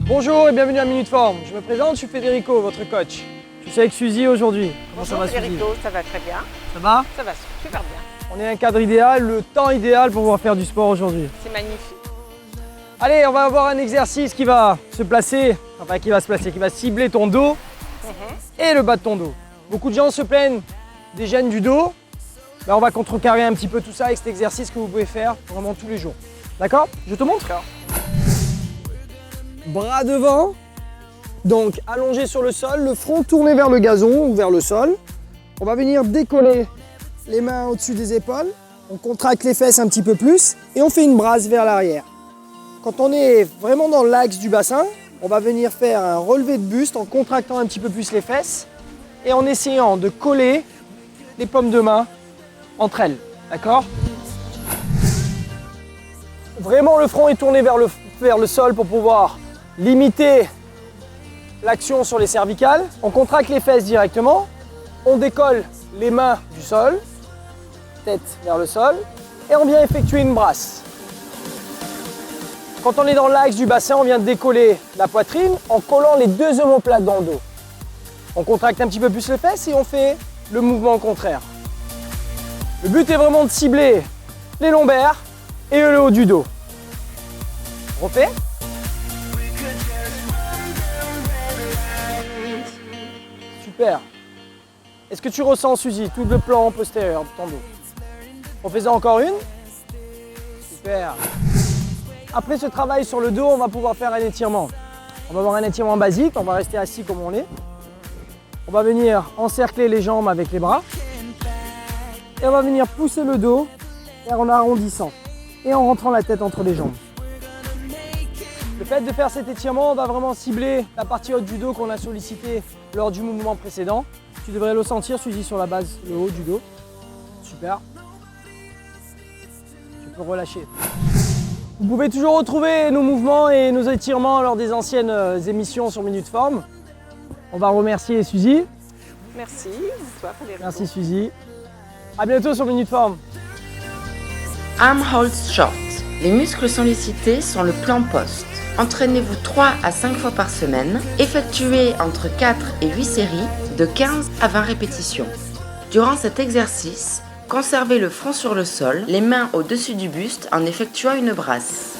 Bonjour et bienvenue à Minute Forme. Je me présente, je suis Federico, votre coach. Je suis avec Suzy aujourd'hui. Comment Bonjour ça va, Federico, Suzy? ça va très bien. Ça va? Ça va super bien. On est un cadre idéal, le temps idéal pour pouvoir faire du sport aujourd'hui. C'est magnifique. Allez, on va avoir un exercice qui va se placer, qui va cibler ton dos et le bas de ton dos. Beaucoup de gens se plaignent des gènes du dos. Ben, on va contrecarrer un petit peu tout ça avec cet exercice que vous pouvez faire vraiment tous les jours. D'accord? Je te montre. Bras devant, donc allongé sur le sol, le front tourné vers le gazon ou vers le sol. On va venir décoller les mains au-dessus des épaules. On contracte les fesses un petit peu plus et on fait une brasse vers l'arrière. Quand on est vraiment dans l'axe du bassin, on va venir faire un relevé de buste en contractant un petit peu plus les fesses et en essayant de coller les paumes de main entre elles. D'accord? Vraiment, le front est tourné vers le sol pour pouvoir limiter l'action sur les cervicales. On contracte les fesses directement. On décolle les mains du sol, tête vers le sol, et on vient effectuer une brasse. Quand on est dans l'axe du bassin, on vient décoller la poitrine en collant les deux omoplates dans le dos. On contracte un petit peu plus les fesses et on fait le mouvement contraire. Le but est vraiment de cibler les lombaires et le haut du dos. On refait. Super. Est-ce que tu ressens, Suzy, tout le plan postérieur de ton dos? On fait ça encore une. Super. Après ce travail sur le dos, on va pouvoir faire un étirement. On va avoir un étirement basique, on va rester assis comme on est. On va venir encercler les jambes avec les bras. Et on va venir pousser le dos en arrondissant et en rentrant la tête entre les jambes. Le fait de faire cet étirement, on va vraiment cibler la partie haute du dos qu'on a sollicité lors du mouvement précédent. Tu devrais le sentir, Suzy, sur la base, le haut du dos. Super. Tu peux relâcher. Vous pouvez toujours retrouver nos mouvements et nos étirements lors des anciennes émissions sur Minute Forme. On va remercier Suzy. Merci, toi Federico. Merci Suzy. À bientôt sur Minute Forme. Arm holds short. Les muscles sollicités sont le plan poste. Entraînez-vous 3 à 5 fois par semaine. Effectuez entre 4 et 8 séries de 15 à 20 répétitions. Durant cet exercice, conservez le front sur le sol, les mains au-dessus du buste en effectuant une brasse.